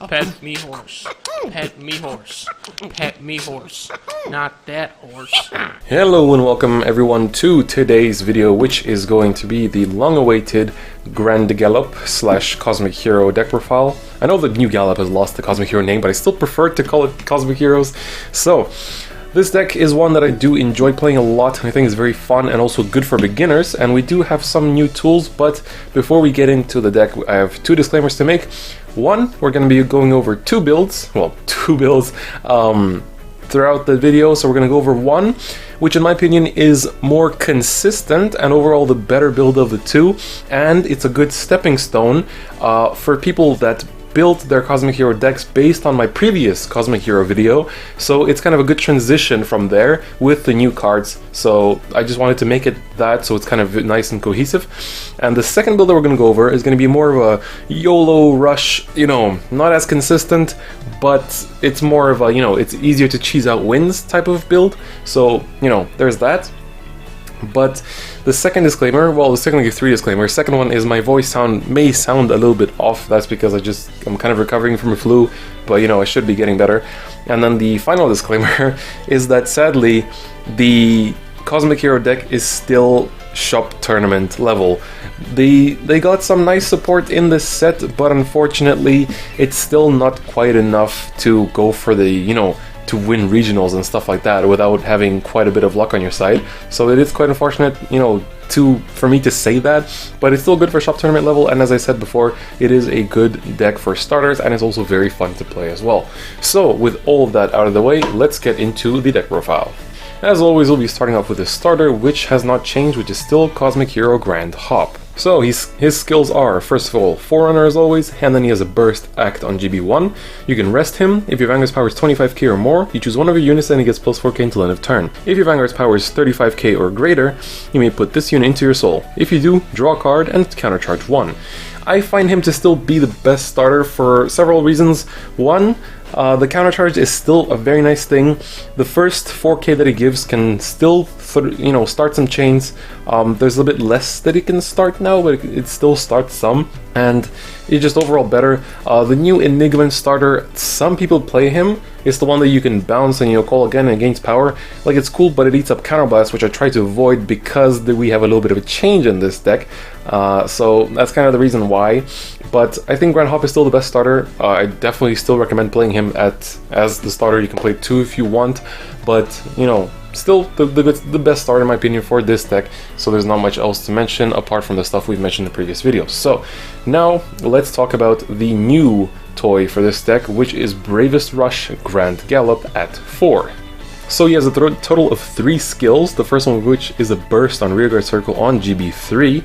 Pet me horse. Pet me horse. Pet me horse. Not that horse. Hello and welcome everyone to today's video, which is going to be the long-awaited Grandgallop / Cosmic Hero deck profile. I know the new Gallop has lost the Cosmic Hero name, but I still prefer to call it Cosmic Heroes. So, this deck is one that I do enjoy playing a lot, and I think it's very fun and also good for beginners, and we do have some new tools, but before we get into the deck, I have two disclaimers to make. One, we're going to be going over two builds throughout the video, so we're going to go over one, which in my opinion is more consistent and overall the better build of the two, and it's a good stepping stone for people that built their Cosmic Hero decks based on my previous Cosmic Hero video, so it's kind of a good transition from there with the new cards. So I just wanted to make it that, so it's kind of nice and cohesive. And the second build that we're going to go over is going to be more of a YOLO rush, not as consistent, but it's more of a, it's easier to cheese out wins type of build. So, there's that. But the second disclaimer, well, the second, three disclaimers. Second one is my voice may sound a little bit off. That's because I'm kind of recovering from a flu, but I should be getting better. And then the final disclaimer is that sadly, the Cosmic Hero deck is still shop tournament level. They got some nice support in this set, but unfortunately, it's still not quite enough to go for the, to win regionals and stuff like that without having quite a bit of luck on your side. So it is quite unfortunate, for me to say that, but it's still good for shop tournament level, and as I said before, it is a good deck for starters, and it's also very fun to play as well. So with all of that out of the way, let's get into the deck profile. As always, we'll be starting off with a starter, which has not changed, which is still Cosmic Hero Grand Hop. So his skills are, first of all, Forerunner as always, and then he has a Burst Act on GB1. You can rest him. If your Vanguard's power is 25k or more, you choose one of your units and he gets plus 4k until end of turn. If your Vanguard's power is 35k or greater, you may put this unit into your soul. If you do, draw a card and countercharge 1. I find him to still be the best starter for several reasons. One, the countercharge is still a very nice thing. The first 4k that he gives can still, start some chains. There's a bit less that he can start now, but it still starts some, and it's just overall better. The new Enigma starter, some people play him. It's the one that you can bounce and call again and gains power. Like, it's cool, but it eats up counterblast, which I try to avoid because we have a little bit of a change in this deck. So that's kind of the reason why. But I think Grand Hop is still the best starter. I definitely still recommend playing him as the starter. You can play 2 if you want, but still the best starter in my opinion for this deck. So there's not much else to mention apart from the stuff we've mentioned in the previous videos. So now let's talk about the new toy for this deck, which is Bravest Rush Grandgallop at 4. So he has a total of 3 skills, the first one of which is a burst on rearguard circle on GB3.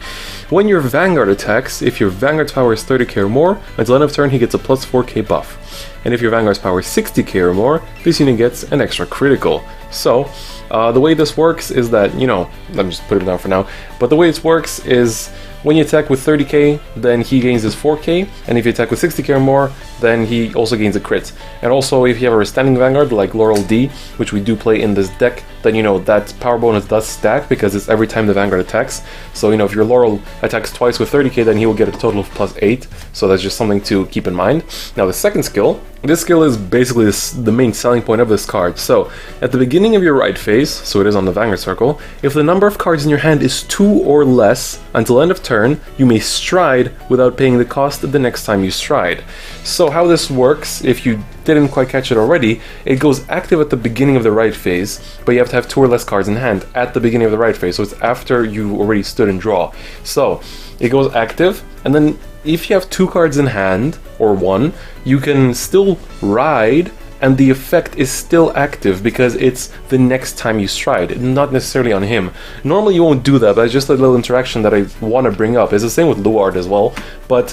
When your Vanguard attacks, if your Vanguard's power is 30k or more, until end of turn he gets a plus 4k buff. And if your Vanguard's power is 60k or more, this unit gets an extra critical. So, the way this works is that, let me just put it down for now, but the way it works is when you attack with 30k, then he gains his 4k, and if you attack with 60k or more, then he also gains a crit. And also, if you have a standing Vanguard like Laurel D, which we do play in this deck, then that power bonus does stack because it's every time the Vanguard attacks. So if your Laurel attacks twice with 30k, then he will get a total of plus 8, so that's just something to keep in mind. Now the second skill, this skill is basically the main selling point of this card. So at the beginning of your ride phase, so it is on the Vanguard circle, if the number of cards in your hand is 2 or less until end of turn, you may stride without paying the cost the next time you stride. So how this works, if you didn't quite catch it already, it goes active at the beginning of the ride phase, but you have to have 2 or less cards in hand at the beginning of the ride phase, so it's after you already stood and draw. So it goes active, and then if you have 2 cards in hand, or 1, you can still ride, and the effect is still active because it's the next time you stride, not necessarily on him. Normally you won't do that, but it's just a little interaction that I want to bring up. It's the same with Luard as well, but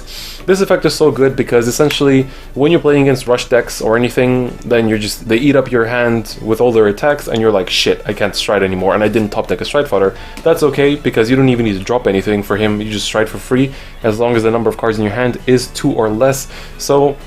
this effect is so good because essentially when you're playing against rush decks or anything, then they eat up your hand with all their attacks and you're like, shit, I can't stride anymore, and I didn't top deck a stride fodder. That's okay because you don't even need to drop anything for him, you just stride for free as long as the number of cards in your hand is 2 or less. So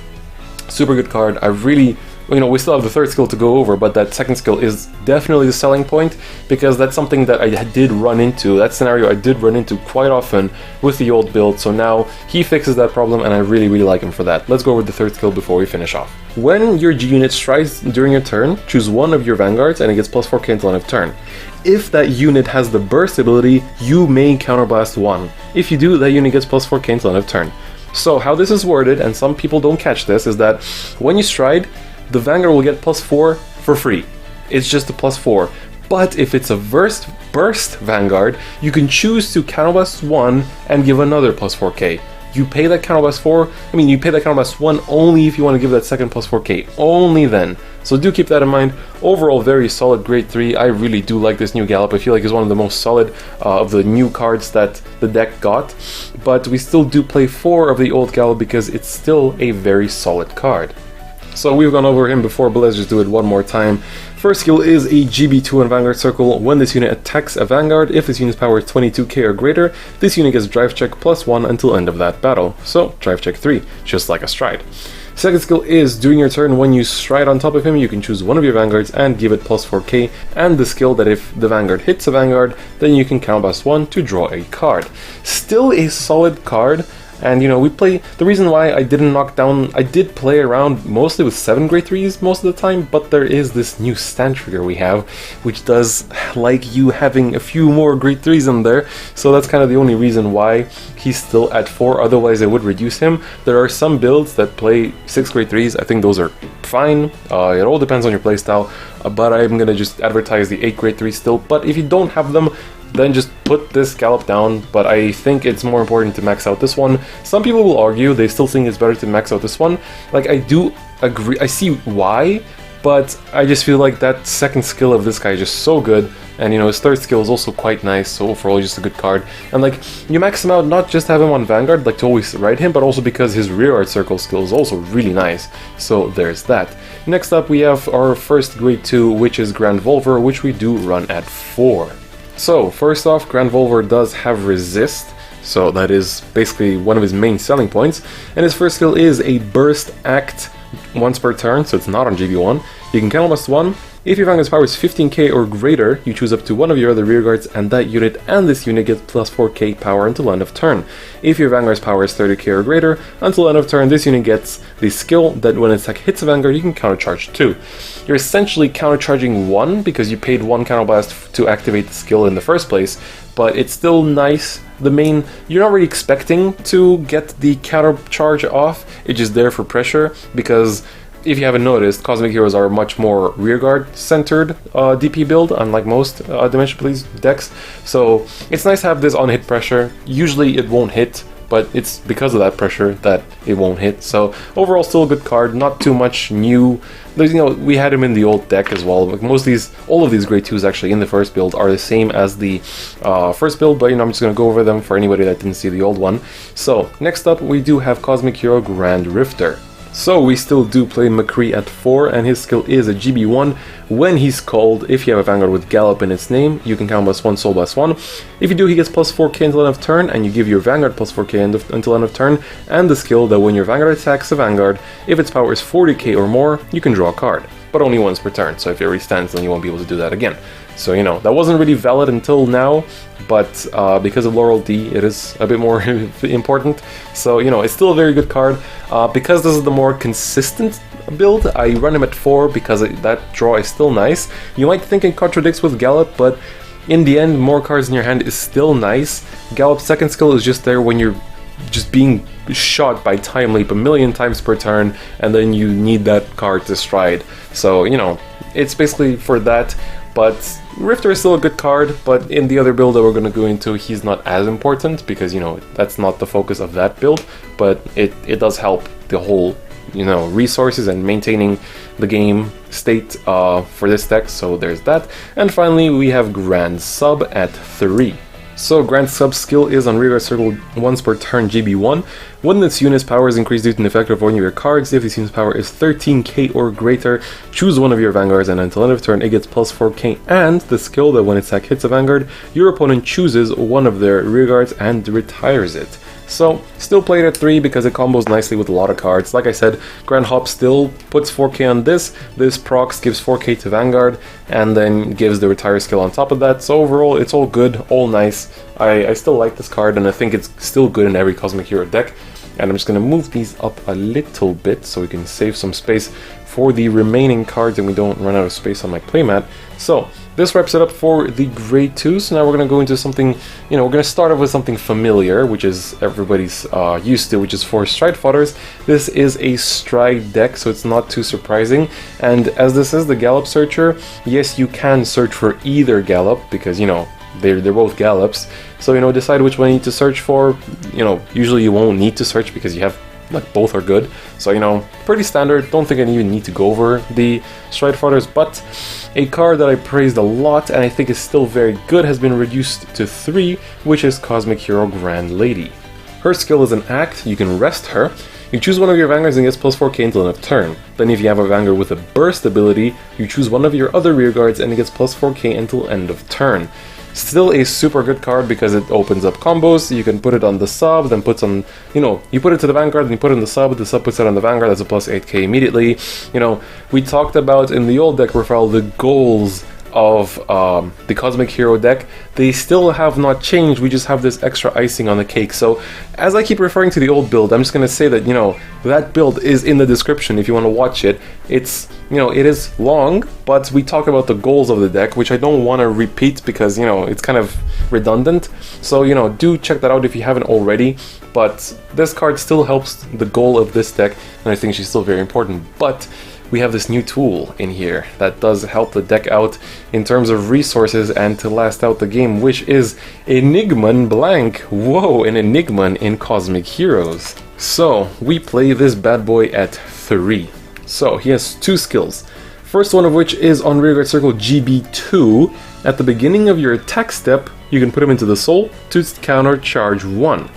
super good card. I really you know, we still have the third skill to go over, but that second skill is definitely the selling point, because that's something that I did run into. That scenario I did run into quite often with the old build, so now he fixes that problem, and I really, really like him for that. Let's go over the third skill before we finish off. When your G unit strides during your turn, choose one of your Vanguards, and it gets plus 4k until end of turn. If that unit has the burst ability, you may counterblast 1. If you do, that unit gets plus 4k until end of turn. So how this is worded, and some people don't catch this, is that when you stride, the Vanguard will get plus 4 for free. It's just a plus 4. But if it's a burst Vanguard, you can choose to counterblast 1 and give another plus 4k. You pay that counterblast 4, you pay that counterblast 1 only if you want to give that second plus 4k, only then. So do keep that in mind. Overall, very solid grade 3. I really do like this new Gallop. I feel like it's one of the most solid of the new cards that the deck got. But we still do play 4 of the old Gallop because it's still a very solid card. So we've gone over him before, but let's just do it one more time. First skill is a GB2 on Vanguard Circle. When this unit attacks a Vanguard, if this unit's power is 22k or greater, this unit gets drive check plus 1 until end of that battle. So drive check 3, just like a stride. Second skill is, during your turn, when you stride on top of him, you can choose one of your Vanguards and give it plus 4k, and the skill that if the Vanguard hits a Vanguard, then you can counterblast 1 to draw a card. Still a solid card. And you know, the reason why I didn't knock down, I did play around mostly with 7 grade 3s most of the time, but there is this new stand trigger we have, which does like you having a few more grade 3s in there, so that's kind of the only reason why he's still at 4, otherwise I would reduce him. There are some builds that play 6 grade 3s, I think those are fine, it all depends on your playstyle, but I'm gonna just advertise the 8 grade 3 still, but if you don't have them, then just put this Gallop down, but I think it's more important to max out this one. Some people will argue, they still think it's better to max out this one. Like, I do agree, I see why, but I just feel like that second skill of this guy is just so good, and you know, his third skill is also quite nice, so overall just a good card. And like, you max him out not just to have him on Vanguard, like to always ride him, but also because his rearguard circle skill is also really nice, so there's that. Next up we have our first grade 2, which is Grandvolver, which we do run at 4. So, first off, Grandvolver does have resist, so that is basically one of his main selling points, and his first skill is a burst act once per turn, so it's not on GB1. You can counterblast 1. If your Vanguard's power is 15k or greater, you choose up to one of your other rearguards, and that unit and this unit gets plus 4k power until end of turn. If your Vanguard's power is 30k or greater, until end of turn, this unit gets the skill that when its attack hits a Vanguard, you can countercharge 2. You're essentially countercharging 1 because you paid 1 counterblast to activate the skill in the first place, but it's still nice. You're not really expecting to get the countercharge off, it's just there for pressure, because if you haven't noticed, Cosmic Heroes are much more rearguard centered DP build, unlike most Dimension Police decks. So it's nice to have this on hit pressure. Usually it won't hit, but it's because of that pressure that it won't hit. So overall, still a good card. Not too much new. There's, you know, we had him in the old deck as well. Like all of these grade 2s actually in the first build are the same as the first build, but you know, I'm just gonna go over them for anybody that didn't see the old one. So next up, we do have Cosmic Hero Grand Rifter. So we still do play McCree at 4, and his skill is a GB1. When he's called, if you have a Vanguard with Gallop in its name, you can counterblast 1, Soul Blast 1. If you do, he gets plus 4k until end of turn, and you give your Vanguard plus 4k until end of turn, and the skill that when your Vanguard attacks a Vanguard, if its power is 40k or more, you can draw a card, but only once per turn, so if it restands, then you won't be able to do that again. So, you know, that wasn't really valid until now, but because of Laurel D, it is a bit more important. So, you know, it's still a very good card. Because this is the more consistent build, I run him at 4 because that draw is still nice. You might think it contradicts with Gallop, but in the end, more cards in your hand is still nice. Gallop's second skill is just there when you're just being shot by Time Leap a million times per turn, and then you need that card to stride. So, you know, it's basically for that. But Rifter is still a good card, but in the other build that we're going to go into, he's not as important because, you know, that's not the focus of that build, but it does help the whole, you know, resources and maintaining the game state for this deck, so there's that. And finally, we have Grand Sub at 3. So Grand Sub skill is on rearguard circle once per turn GB1. When this unit's power is increased due to an effect of one of your cards, if this unit's power is 13k or greater, choose one of your Vanguards, and until end of turn it gets plus 4k, and the skill that when its attack hits a Vanguard, your opponent chooses one of their rearguards and retires it. So, still play it at 3 because it combos nicely with a lot of cards. Like I said, Grand Hop still puts 4k on this procs gives 4k to Vanguard, and then gives the retire skill on top of that. So overall, it's all good, all nice. I still like this card, and I think it's still good in every Cosmic Hero deck. And I'm just going to move these up a little bit so we can save some space for the remaining cards and we don't run out of space on my playmat. So, this wraps it up for the Grade 2, so now we're going to go into something, we're going to start off with something familiar, which is everybody's used to, which is for Stride Fighters. This is a Stride deck, so it's not too surprising, and as this is the Gallop Searcher, yes, you can search for either Gallop, because, they're both Gallops, so, decide which one you need to search for. Usually you won't need to search because you have, both are good, so, pretty standard. Don't think I even need to go over the Stride Fighters, but a card that I praised a lot and I think is still very good has been reduced to 3, which is Cosmic Hero Grand Lady. Her skill is an act, you can rest her, you choose one of your Vanguards and gets plus 4k until end of turn. Then if you have a Vanguard with a burst ability, you choose one of your other rear guards and it gets plus 4k until end of turn. Still a super good card because it opens up combos. You can put it on the sub, then puts on, you put it to the Vanguard, then you put it on the sub puts it on the Vanguard, that's a plus 8k immediately. We talked about in the old deck profile the goals of the Cosmic Hero deck. They still have not changed, we just have this extra icing on the cake. So as I keep referring to the old build, I'm just going to say that, that build is in the description if you want to watch it. It's, it is long, but we talk about the goals of the deck, which I don't want to repeat because, it's kind of redundant. So, do check that out if you haven't already. But this card still helps the goal of this deck, and I think she's still very important. But we have this new tool in here that does help the deck out in terms of resources and to last out the game, which is Enigman Blank. Whoa, an Enigman in Cosmic Heroes. So, we play this bad boy at 3. So, he has 2 skills. First one of which is on Rearguard Circle GB2. At the beginning of your attack step, you can put him into the soul to counter charge 1.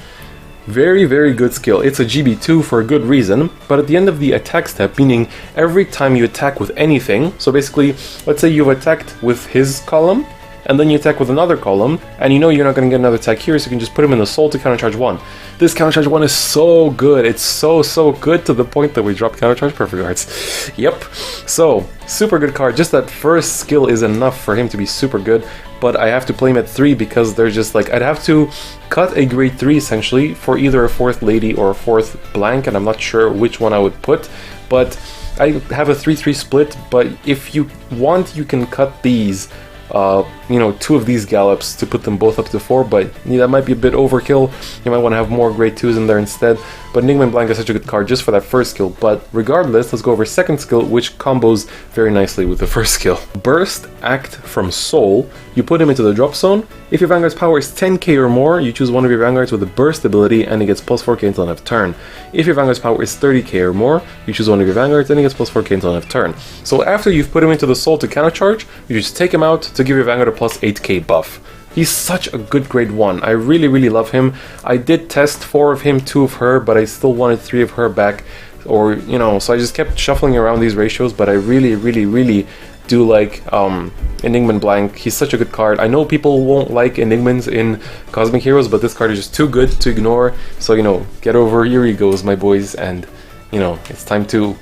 Very, very good skill. It's a GB2 for a good reason, but at the end of the attack step, meaning every time you attack with anything, so basically, let's say you've attacked with his column, and then you attack with another column, and you're not going to get another attack here, so you can just put him in the soul to countercharge 1. This countercharge 1 is so good. It's so good to the point that we drop countercharge perfect guards. Yep. So, super good card. Just that first skill is enough for him to be super good, but I have to play him at 3 because they're just I'd have to cut a grade 3 essentially for either a 4th lady or a 4th blank, and I'm not sure which one I would put, but I have a 3-3 split, but if you want, you can cut these 2 of these gallops to put them both up to 4, but that might be a bit overkill. You might want to have more grade 2s in there instead. But Enigma Blank is such a good card just for that first skill. But regardless, let's go over second skill, which combos very nicely with the first skill. Burst Act from Soul. You put him into the drop zone. If your Vanguard's power is 10k or more, you choose one of your Vanguards with a burst ability and it gets plus 4k until end of turn. If your Vanguard's power is 30k or more, you choose one of your Vanguards and it gets plus 4k until end of turn. So after you've put him into the soul to countercharge, you just take him out to give your Vanguard a plus 8k buff. He's such a good grade 1. I really love him. I did test 4 of him, 2 of her, but I still wanted 3 of her back. Or, so I just kept shuffling around these ratios, but I really do like Enigman Blank. He's such a good card. I know people won't like Enigmans in Cosmic Heroes, but this card is just too good to ignore. So, get over your egos, my boys, and, it's time to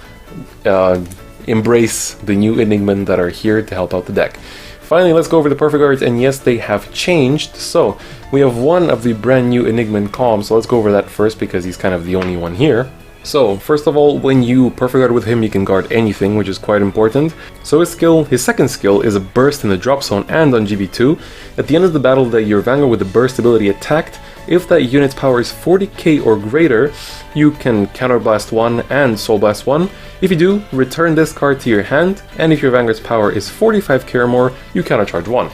embrace the new Enigmen that are here to help out the deck. Finally, let's go over the perfect guards, and yes, they have changed. So, we have one of the brand new Enigman Calm, so let's go over that first because he's kind of the only one here. So, first of all, when you perfect guard with him, you can guard anything, which is quite important. So his second skill is a burst in the drop zone and on GB2. At the end of the battle that your Vanguard with the burst ability attacked, if that unit's power is 40k or greater, you can counterblast 1 and soul blast 1. If you do, return this card to your hand, and if your Vanguard's power is 45k or more, you countercharge 1.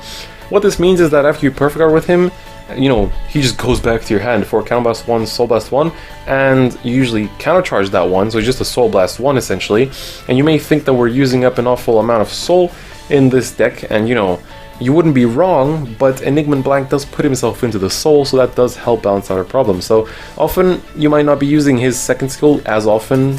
What this means is that after you perfect guard with him, he just goes back to your hand for counterblast 1, soul blast 1, and you usually countercharge that one, so it's just a soul blast 1 essentially. And you may think that we're using up an awful amount of soul in this deck, and you wouldn't be wrong, but Enigman Blank does put himself into the soul, so that does help balance out our problem. So often you might not be using his second skill as often,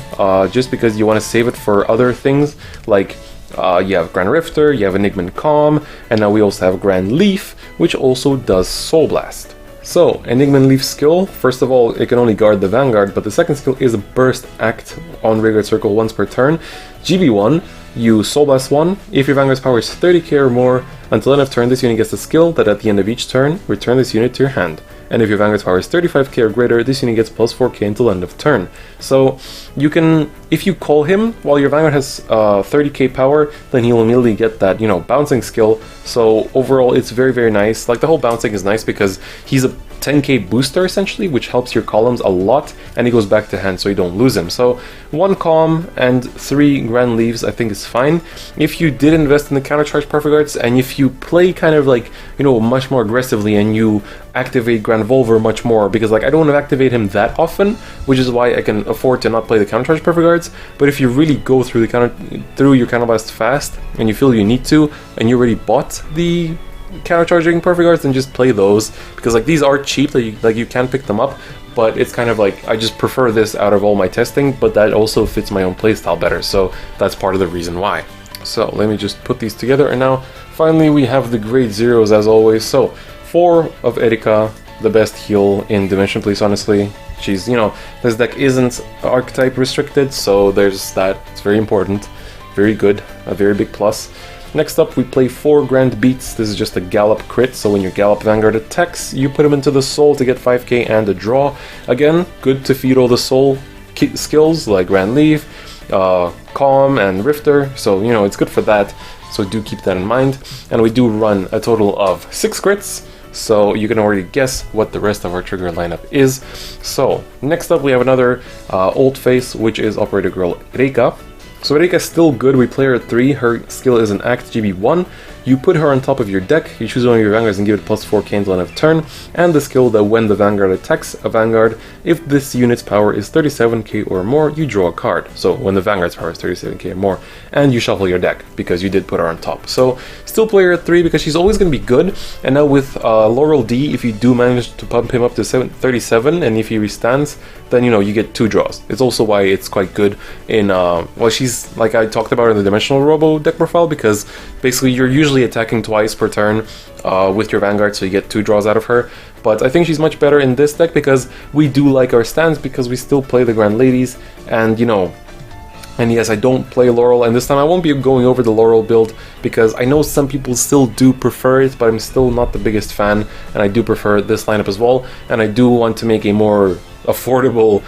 just because you want to save it for other things, like you have Grand Rifter, you have Enigman Calm, and now we also have Grand Leaf, which also does Soul Blast. So, Enigma Leaf skill, first of all, it can only guard the Vanguard, but the second skill is a burst act on Vanguard Circle once per turn. GB1, you Soul Blast 1. If your Vanguard's power is 30k or more, until end of turn, this unit gets a skill that at the end of each turn, return this unit to your hand. And if your Vanguard's power is 35k or greater, this unit gets plus 4k until end of turn. So, you can, if you call him while your Vanguard has 30k power, then he'll immediately get that, bouncing skill. So, overall, it's very, very nice. Like, the whole bouncing is nice because he's a 10k booster essentially, which helps your columns a lot, and he goes back to hand so you don't lose him. So 1 Calm and 3 Grand Leaves I think is fine. If you did invest in the countercharge Perfect Guards, and if you play kind of like, much more aggressively and you activate Grand Volver much more, because like I don't activate him that often, which is why I can afford to not play the countercharge Perfect Guards. But if you really go through your counterblast fast and you feel you need to, and you already bought the countercharging Perfect Guards, then just play those, because like these are cheap, you can pick them up, but it's kind of like I just prefer this out of all my testing, but that also fits my own playstyle better, so that's part of the reason why. So let me just put these together, and now finally we have the grade zeros as always. So 4 of Erika, the best heal in Dimension Police, honestly. She's, this deck isn't archetype restricted, so there's that. It's very important, very good, a very big plus. Next up, we play 4 Grand Beats. This is just a Gallop crit, so when your Gallop Vanguard attacks, you put him into the Soul to get 5k and a draw. Again, good to feed all the Soul skills like Grand Leaf, Calm, and Rifter, so it's good for that, so do keep that in mind. And we do run a total of 6 crits, so you can already guess what the rest of our trigger lineup is. So, next up we have another old face, which is Operator Girl Reika. So Reika's still good, we play her at 3, her skill is an Act GB1, you put her on top of your deck, you choose one of your Vanguards and give it plus 4k until end of turn, and the skill that when the Vanguard attacks a Vanguard, if this unit's power is 37k or more, you draw a card. So when the Vanguard's power is 37k or more, and you shuffle your deck, because you did put her on top. So still play her at 3 because she's always going to be good, and now with Laurel D, if you do manage to pump him up to 37, and if he restands, then you get 2 draws. It's also why it's quite good in, well, she's, like I talked about in the Dimensional Robo deck profile, because basically you're usually attacking twice per turn with your Vanguard, so you get 2 draws out of her. But I think she's much better in this deck because we do like our stands, because we still play the Grand Ladies, and and yes, I don't play Laurel, and this time I won't be going over the Laurel build, because I know some people still do prefer it, but I'm still not the biggest fan, and I do prefer this lineup as well, and I do want to make a more affordable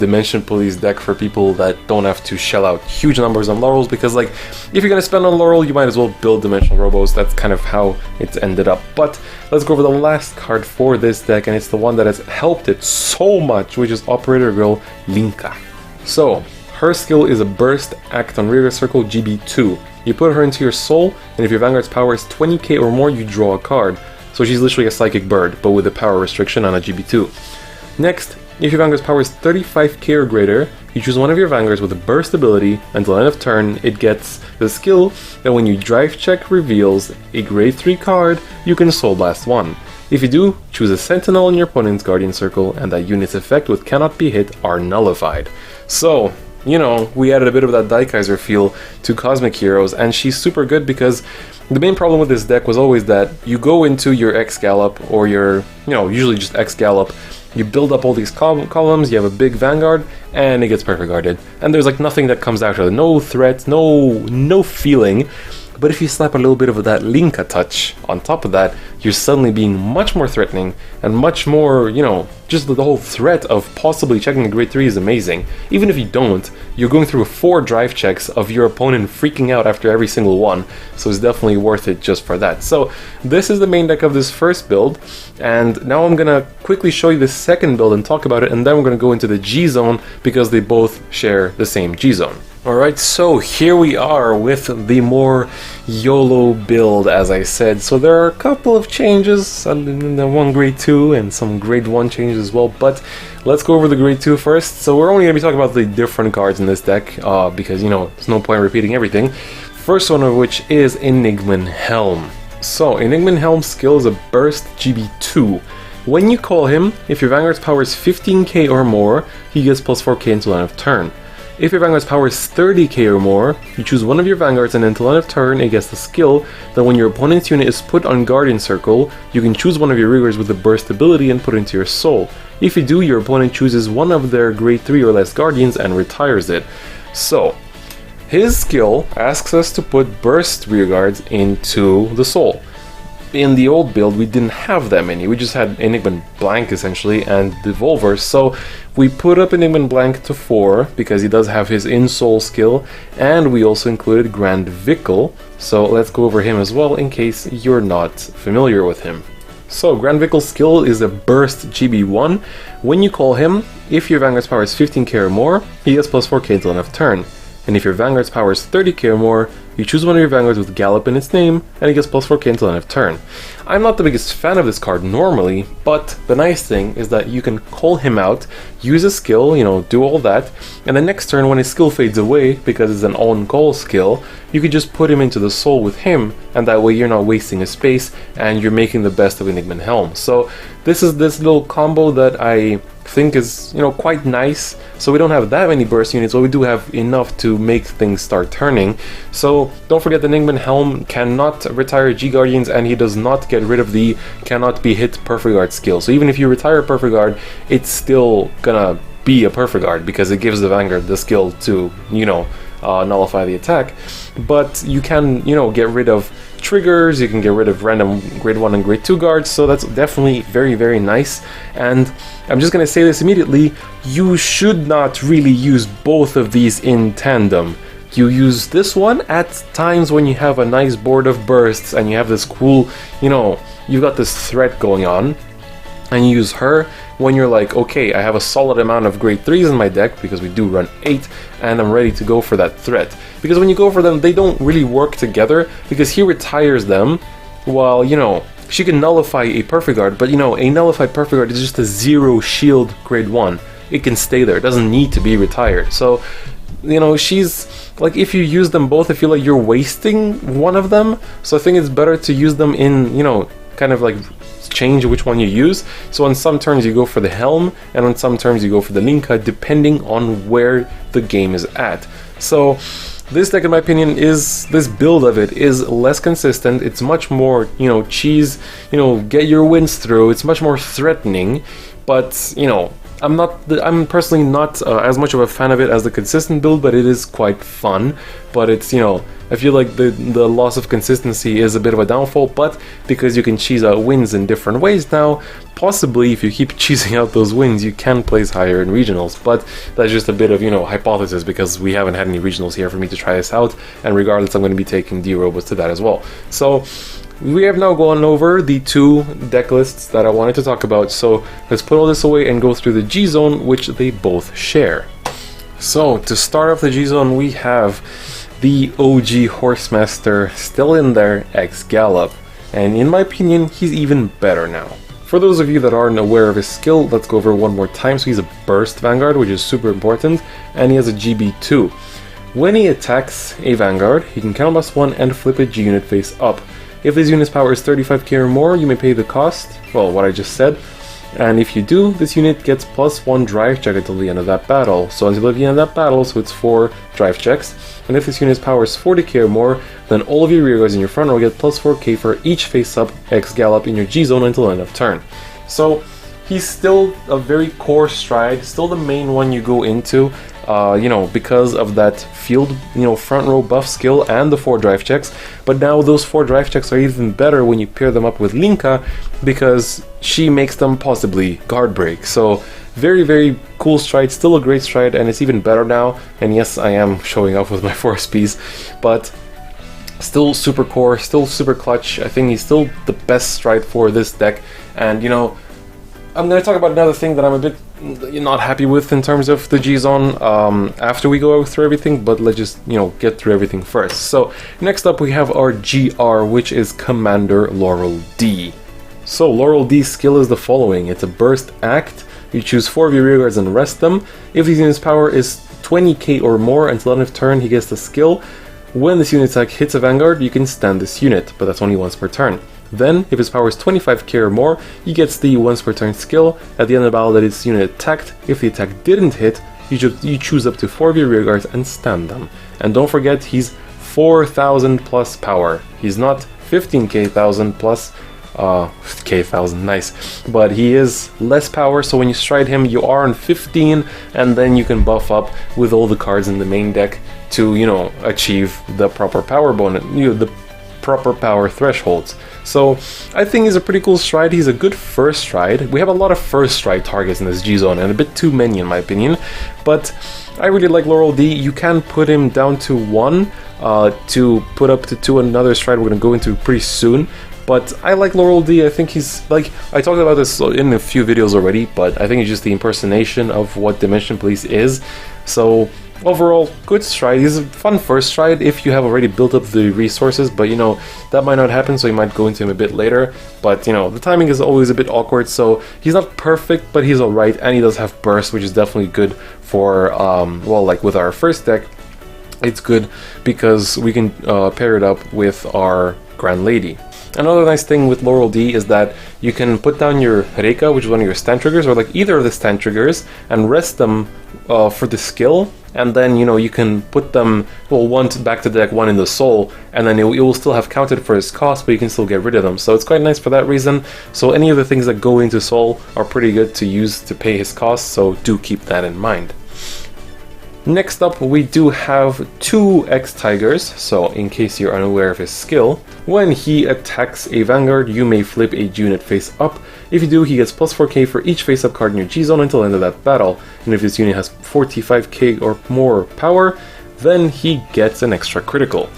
Dimension Police deck for people that don't have to shell out huge numbers on Laurels, because like if you're gonna spend on Laurel, you might as well build Dimensional Robos. That's kind of how it's ended up. But let's go over the last card for this deck, and it's the one that has helped it so much, which is Operator Girl Linka. So her skill is a Burst Act on Rear Circle GB2. You put her into your Soul, and if your Vanguard's power is 20k or more, you draw a card. So she's literally a Psychic Bird, but with a power restriction on a GB2. Next, if your Vanguard's power is 35k or greater, you choose one of your Vanguards with a burst ability. Until end of turn, it gets the skill that when you drive check reveals a grade 3 card, you can Soul Blast 1. If you do, choose a Sentinel in your opponent's Guardian Circle, and that unit's effect with cannot be hit are nullified. So, we added a bit of that Daikaiser feel to Cosmic Heroes, and she's super good because the main problem with this deck was always that you go into your x-gallop, or your, usually just x-gallop, you build up all these columns, you have a big Vanguard, and it gets perfect guarded. And there's like nothing that comes out of it, no threat, no feeling. But if you slap a little bit of that Linka touch on top of that, you're suddenly being much more threatening, and much more, just the whole threat of possibly checking a grade 3 is amazing. Even if you don't, you're going through 4 drive checks of your opponent freaking out after every single one, so it's definitely worth it just for that. So this is the main deck of this first build, and now I'm gonna quickly show you the second build and talk about it, and then we're gonna go into the G zone, because they both share the same G zone. Alright, so here we are with the more YOLO build, as I said. So there are a couple of changes, one grade 2 and some grade 1 changes as well, but let's go over the grade 2 first. So we're only going to be talking about the different cards in this deck, because, there's no point repeating everything. First one of which is Enigman Helm. So, Enigman Helm's skill is a Burst GB2. When you call him, if your Vanguard's power is 15k or more, he gets plus 4k until end of turn. If your Vanguard's power is 30k or more, you choose one of your Vanguards and until end of turn it gets the skill that when your opponent's unit is put on Guardian Circle, you can choose one of your rearguards with the burst ability and put it into your soul. If you do, your opponent chooses one of their grade 3 or less Guardians and retires it. So, his skill asks us to put burst rearguards into the soul. In the old build, we didn't have that many. We just had Enigma Blank, essentially, and Devolver. So we put up Enigma Blank to 4, because he does have his in-soul skill, and we also included Grandgallop. So let's go over him as well, in case you're not familiar with him. So Grandgallop's skill is a Burst GB1. When you call him, if your Vanguard's power is 15k or more, he gets plus 4k until end of turn. And if your Vanguard's power is 30k or more, you choose one of your Vanguards with Gallop in its name, and it gets plus 4k until end of turn. I'm not the biggest fan of this card normally, but the nice thing is that you can call him out, use a skill, do all that, and the next turn when his skill fades away, because it's an on-call skill, you can just put him into the soul with him, and that way you're not wasting a space, and you're making the best of Enigma Helm. So this is this little combo that I think is quite nice. So we don't have that many burst units, but we do have enough to make things start turning. So don't forget the Enigma Helm cannot retire G Guardians, and he does not get rid of the cannot be hit Perfect Guard skill. So even if you retire Perfect Guard, it's still gonna be a Perfect Guard because it gives the Vanguard the skill to nullify the attack. But you can get rid of triggers, you can get rid of random grade 1 and grade 2 guards, so that's definitely very, very nice. And I'm just gonna say this immediately, you should not really use both of these in tandem. You use this one at times when you have a nice board of bursts and you have this cool, you've got this threat going on, and you use her when you're like, okay, I have a solid amount of grade 3s in my deck, because we do run 8, and I'm ready to go for that threat. Because when you go for them, they don't really work together, because he retires them, while, she can nullify a Perfect Guard, but a nullified Perfect Guard is just a 0 shield grade 1. It can stay there, it doesn't need to be retired. So, she's, like, if you use them both, I feel like you're wasting one of them, so I think it's better to use them in, kind of like change which one you use. So on some turns you go for the Helm, and on some turns you go for the Linka, depending on where the game is at. So this deck, in my opinion, this build of it is less consistent. It's much more, cheese, get your wins through. It's much more threatening, but I'm personally not as much of a fan of it as the consistent build, but it is quite fun. But it's, I feel like the loss of consistency is a bit of a downfall, but because you can cheese out wins in different ways now, possibly if you keep cheesing out those wins, you can place higher in regionals. But that's just a bit of, hypothesis, because we haven't had any regionals here for me to try this out, and regardless, I'm going to be taking D-Robots to that as well. So we have now gone over the 2 deck lists that I wanted to talk about, so let's put all this away and go through the G-Zone, which they both share. So to start off the G-Zone, we have the OG Horsemaster still in there, X-Gallop, and in my opinion, he's even better now. For those of you that aren't aware of his skill, let's go over one more time. So he's a Burst Vanguard, which is super important, and he has a GB2. When he attacks a Vanguard, he can counterblast 1 and flip a G unit face up. If this unit's power is 35k or more, you may pay the cost, well, what I just said, and if you do, this unit gets +1 drive check until the end of that battle. So until the end of that battle, so it's 4 drive checks, and if this unit's power is 40k or more, then all of your rearguards in your front row get +4k for each face-up X-Gallop in your G-Zone until end of turn. So he's still a very core stride, still the main one you go into, because of that field, front row buff skill and the 4 drive checks. But now those 4 drive checks are even better when you pair them up with Linka, because she makes them possibly guard break. So very, very cool stride, still a great stride, and it's even better now. And yes, I am showing off with my 4 Sps, but still super core, still super clutch. I think he's still the best stride for this deck. And I'm going to talk about another thing that I'm a bit not happy with in terms of the G-Zone after we go through everything, but let's just, get through everything first. So next up we have our GR, which is Commander Laurel D. So Laurel D's skill is the following. It's a Burst Act. You choose 4 of your rearguards and rest them. If this unit's power is 20k or more until end of turn, he gets the skill. When this unit attack hits a Vanguard, you can stand this unit, but that's only once per turn. Then, if his power is 25k or more, he gets the once per turn skill. At the end of the battle that his unit attacked, if the attack didn't hit, you choose up to 4 of your rear guards and stand them. And don't forget, he's 4,000 plus power. He's not 15k thousand plus k thousand, nice, but he is less power, so when you stride him you are on 15, and then you can buff up with all the cards in the main deck to, you know, achieve the proper power bonus, the proper power thresholds. So I think he's a pretty cool stride. He's a good first stride. We have a lot of first stride targets in this G zone, and a bit too many in my opinion, but I really like Laurel D. You can put him down to 1 to put up to 2 another stride we're going to go into pretty soon. But I like Laurel D. I think he's, like, I talked about this in a few videos already, but I think it's just the impersonation of what Dimension Police is. So overall, good stride. He's a fun first stride if you have already built up the resources, but you know, that might not happen, so you might go into him a bit later. But you know, the timing is always a bit awkward, so he's not perfect, but he's alright, and he does have burst, which is definitely good for, well, like with our first deck, it's good because we can pair it up with our Grand Lady. Another nice thing with Laurel D is that you can put down your Reika, which is one of your stand triggers, or like either of the stand triggers, and rest them for the skill, and then, you know, you can put them, well, one back to the deck, one in the soul, and then it will still have counted for its cost, but you can still get rid of them. So it's quite nice for that reason. So any of the things that go into soul are pretty good to use to pay his cost, so do keep that in mind. Next up, we do have 2 X-Tigers, so in case you're unaware of his skill, when he attacks a Vanguard, you may flip a unit face up. If you do, he gets plus 4k for each face-up card in your G-Zone until the end of that battle, and if this unit has 45k or more power, then he gets an extra critical.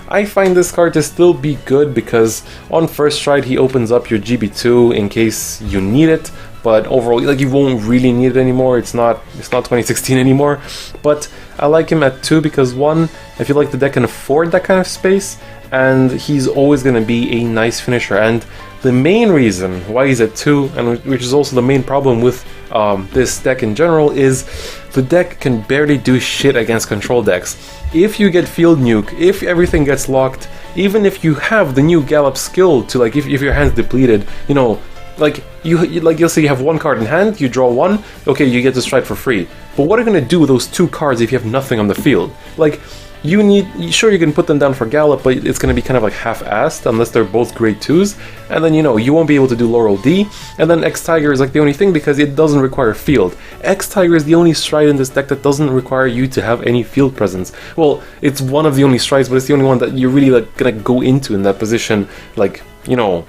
I find this card to still be good because on first stride he opens up your GB2 in case you need it, but overall, like, you won't really need it anymore. It's not 2016 anymore. But I like him at 2 because 1, I feel like the deck can afford that kind of space, and he's always going to be a nice finisher. And the main reason why he's at 2, and which is also the main problem with this deck in general, is the deck can barely do shit against control decks. If you get field nuke, if everything gets locked, even if you have the new Gallop skill to, like, if your hand's depleted, you know, like you'll say you have 1 card in hand, you draw 1, okay, you get to stride for free. But what are you gonna do with those 2 cards if you have nothing on the field? Like, sure, you can put them down for Gallop, but it's gonna be kind of like half-assed unless they're both grade 2s, and then, you know, you won't be able to do Laurel D, and then X-Tiger is like the only thing because it doesn't require field. X-Tiger is the only stride in this deck that doesn't require you to have any field presence. Well, it's one of the only strides, but it's the only one that you're really, like, gonna go into in that position, like, you know,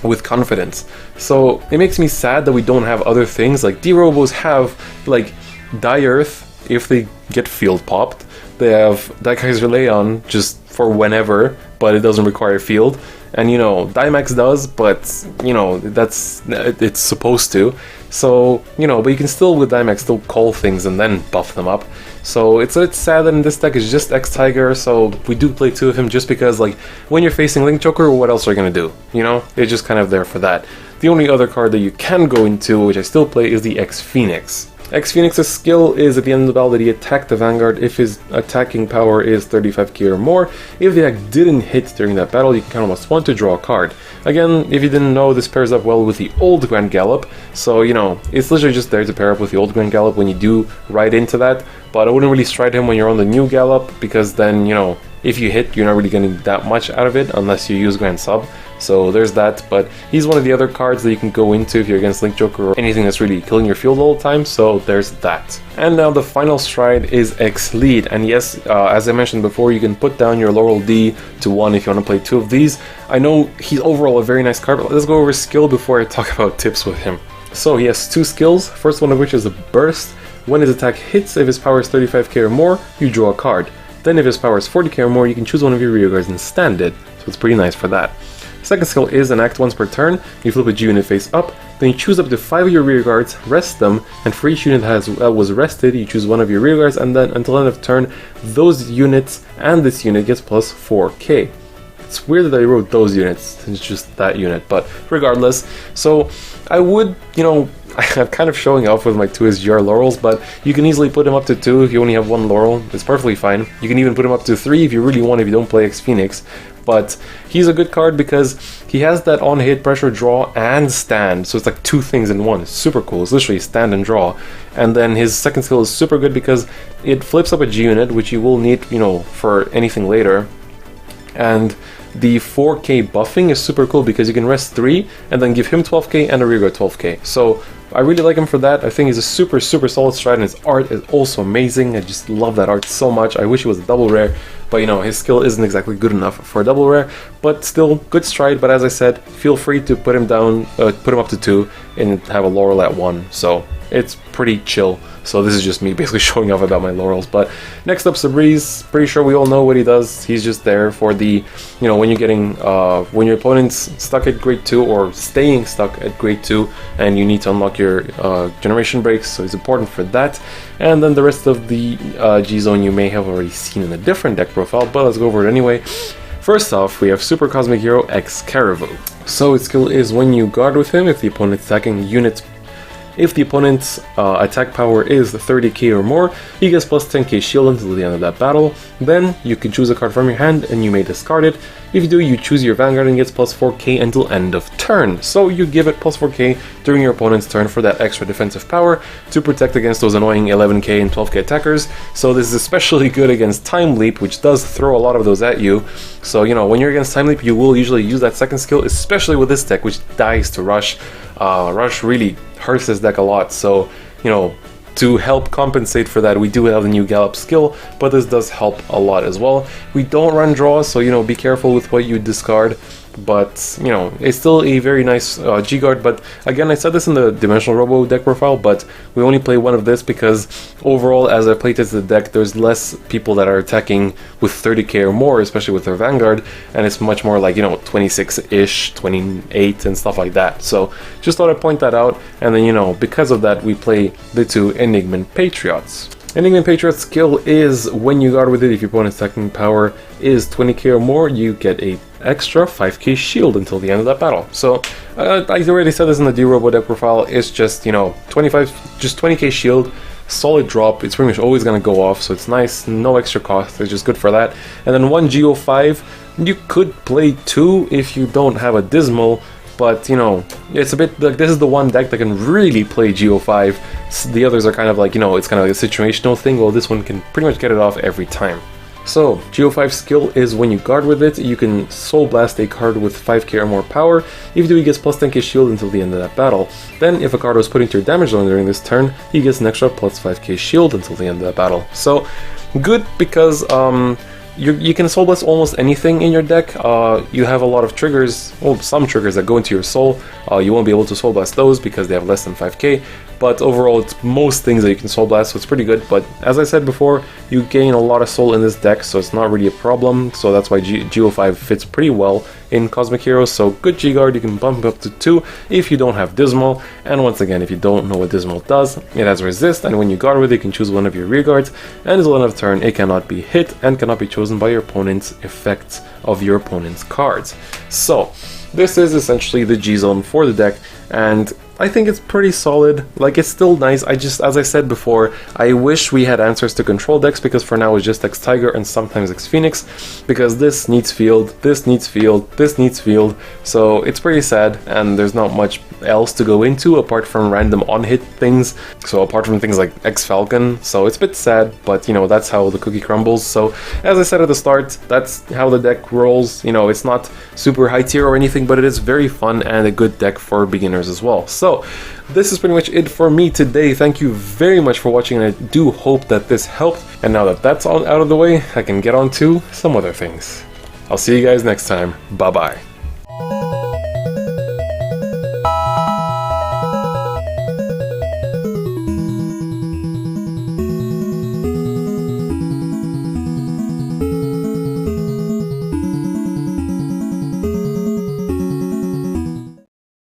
with confidence. So it makes me sad that we don't have other things. Like, D-Robos have, like, Die Earth if they get field popped. They have Daikaiser Leon just for whenever, but it doesn't require field. And, you know, Dimax does, but, you know, it's supposed to. So, you know, but you can still, with Dimax, still call things and then buff them up. So it's sad that in this deck is just X-Tiger, so we do play 2 of him just because, like, when you're facing Link Joker, what else are you gonna do? You know? It's just kind of there for that. The only other card that you can go into, which I still play, is the X-Phoenix. X-Phoenix's skill is at the end of the battle that he attacked the Vanguard if his attacking power is 35k or more. If the attack didn't hit during that battle, you can count on +1 to draw a card. Again, if you didn't know, this pairs up well with the old Grandgallop, so, you know, it's literally just there to pair up with the old Grandgallop when you do ride into that, but I wouldn't really stride him when you're on the new Gallop, because then, you know, if you hit, you're not really getting that much out of it unless you use Grand Sub. So there's that, but he's one of the other cards that you can go into if you're against Link Joker or anything that's really killing your field all the time, so there's that. And now the final stride is X-Lead, and yes, as I mentioned before, you can put down your Laurel D to 1 if you want to play 2 of these. I know he's overall a very nice card, but let's go over his skill before I talk about tips with him. So he has 2 skills, first one of which is a Burst. When his attack hits, if his power is 35k or more, you draw a card. Then if his power is 40k or more, you can choose one of your rear guards and stand it, so it's pretty nice for that. Second skill is an act once per turn. You flip a G unit face up, then you choose up to 5 of your rear guards, rest them, and for each unit that was rested, you choose one of your rear guards, and then until end of turn, those units and this unit gets plus 4k. It's weird that I wrote those units, it's just that unit, but regardless. So I would, you know, I'm kind of showing off with my 2 SGR laurels, but you can easily put him up to 2 if you only have 1 laurel. It's perfectly fine. You can even put him up to 3 if you really want, if you don't play X-Phoenix. But he's a good card because he has that on-hit pressure draw and stand, so it's like 2 things in one. It's super cool. It's literally stand and draw. And then his second skill is super good because it flips up a G unit, which you will need, you know, for anything later. And the 4k buffing is super cool because you can rest 3 and then give him 12k and a rearguard 12k. So I really like him for that. I think he's a super solid strat, and his art is also amazing. I just love that art so much. I wish it was a double rare, but you know, his skill isn't exactly good enough for a double rare, but still good stride. But as I said, feel free to put him down, put him up to 2 and have a laurel at 1. So it's pretty chill. So this is just me basically showing off about my laurels. But next up, Sabriz. Pretty sure we all know what he does. He's just there for the, you know, when you're getting, when your opponent's stuck at grade 2 or staying stuck at grade 2 and you need to unlock your generation breaks, so it's important for that. And then the rest of the G-Zone you may have already seen in a different deck profile, but let's go over it anyway. First off, we have Super Cosmic Hero X-Caribou. So its skill is when you guard with him, if the opponent's attacking units, if the opponent's attack power is 30k or more, he gets plus 10k shield until the end of that battle. Then you can choose a card from your hand and you may discard it. If you do, you choose your Vanguard and gets plus 4k until end of turn. So you give it plus 4k during your opponent's turn for that extra defensive power to protect against those annoying 11k and 12k attackers. So this is especially good against Time Leap, which does throw a lot of those at you. So, you know, when you're against Time Leap, you will usually use that second skill, especially with this deck, which dies to Rush. Rush really hurts this deck a lot, so, you know, to help compensate for that, we do have the new Gallop skill, but this does help a lot as well. We don't run draws, so, you know, be careful with what you discard, but, you know, it's still a very nice G-Guard. But again, I said this in the Dimensional Robo deck profile, but we only play one of this because overall, as I playtest the deck, there's less people that are attacking with 30k or more, especially with their Vanguard, and it's much more like, you know, 26-ish, 28 and stuff like that. So just thought I'd point that out. And then, you know, because of that, we play the 2 Enigman Patriots. Enigman Patriot's skill is when you guard with it, if your opponent's attacking power is 20k or more, you get a extra 5k shield until the end of that battle. So I already said this in the D-Robo deck profile. It's just, you know, 20k shield, solid drop. It's pretty much always going to go off, so it's nice, no extra cost. It's just good for that. And then 1 GO5, you could play 2 if you don't have a Dismal. But, you know, it's a bit like this is the one deck that can really play GO5. The others are kind of like, you know, it's kind of like a situational thing. Well, this one can pretty much get it off every time. So, GO5 skill is when you guard with it, you can Soul Blast a card with 5k or more power. If you do, he gets plus 10k shield until the end of that battle. Then, if a card was put into your damage zone during this turn, he gets an extra plus 5k shield until the end of that battle. So, good because, you can Soul Blast almost anything in your deck. You have a lot of triggers, well, some triggers that go into your soul. You won't be able to Soul Blast those because they have less than 5k, but overall it's most things that you can Soul Blast, so it's pretty good. But as I said before, you gain a lot of soul in this deck, so it's not really a problem, so that's why GO5 fits pretty well in Cosmic Heroes. So good G-Guard, you can bump up to 2 if you don't have Dismal, and once again, if you don't know what Dismal does, it has Resist, and when you guard with it, you can choose one of your rear guards, and until the end of turn, it cannot be hit and cannot be chosen by your opponent's effects of your opponent's cards. So this is essentially the G-Zone for the deck, and I think it's pretty solid. Like, it's still nice. I just, as I said before, I wish we had answers to control decks, because for now it's just X-Tiger and sometimes X-Phoenix, because this needs field, this needs field, this needs field, so it's pretty sad, and there's not much else to go into apart from random on-hit things, so apart from things like X-Falcon, so it's a bit sad, but you know, that's how the cookie crumbles. So as I said at the start, that's how the deck rolls. You know, it's not super high tier or anything, but it is very fun and a good deck for beginners as well. So this is pretty much it for me today. Thank you very much for watching, and I do hope that this helped. And now that that's all out of the way, I can get on to some other things. I'll see you guys next time. Bye bye.